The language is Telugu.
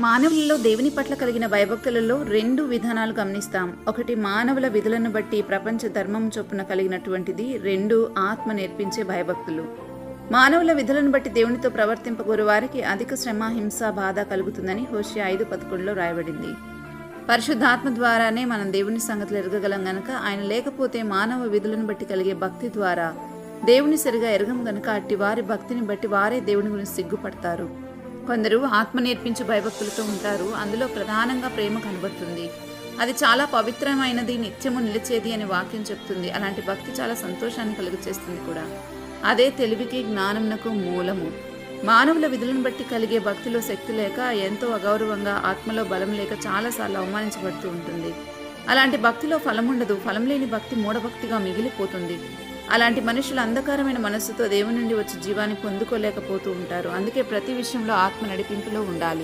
మానవులలో దేవుని పట్ల కలిగిన భయభక్తులలో 2 విధానాలు గమనిస్తాం. ఒకటి మానవుల విధులను బట్టి ప్రపంచ ధర్మం చొప్పున కలిగినటువంటిది, 2 ఆత్మ నేర్పించే భయభక్తులు. మానవుల విధులను బట్టి దేవునితో ప్రవర్తింపగోరు వారికి అధిక శ్రమ, హింస, బాధ కలుగుతుందని హోషేయ 5:11లో రాయబడింది. పరిశుద్ధాత్మ ద్వారానే మనం దేవుని సంగతులు ఎరగగలం గనక, ఆయన లేకపోతే మానవ విధులను బట్టి కలిగే భక్తి ద్వారా దేవుని సరిగా ఎరగం గనక అట్టి వారి భక్తిని బట్టి వారే దేవుని గురించి సిగ్గుపడతారు. కొందరు ఆత్మ నేర్పించే భయభక్తులతో ఉంటారు. అందులో ప్రధానంగా ప్రేమ కనబడుతుంది. అది చాలా పవిత్రమైనది, నిత్యము నిలిచేది అని వాక్యం చెప్తుంది. అలాంటి భక్తి చాలా సంతోషాన్ని కలుగచేస్తుంది కూడా. అదే తెలివికి, జ్ఞానమునకు మూలము. మానవుల విధులను బట్టి కలిగే భక్తిలో శక్తి లేక, ఎంతో అగౌరవంగా, ఆత్మలో బలం లేక చాలాసార్లు అవమానించబడుతూ ఉంటుంది. అలాంటి భక్తిలో ఫలముండదు. ఫలం లేని భక్తి మూఢభక్తిగా మిగిలిపోతుంది. అలాంటి మనుషులు అంధకారమైన మనస్సుతో దేవుని నుండి వచ్చి జీవాన్ని పొందుకోలేకపోతూ ఉంటారు. అందుకే ప్రతి విషయంలో ఆత్మ నడిపింపులో ఉండాలి.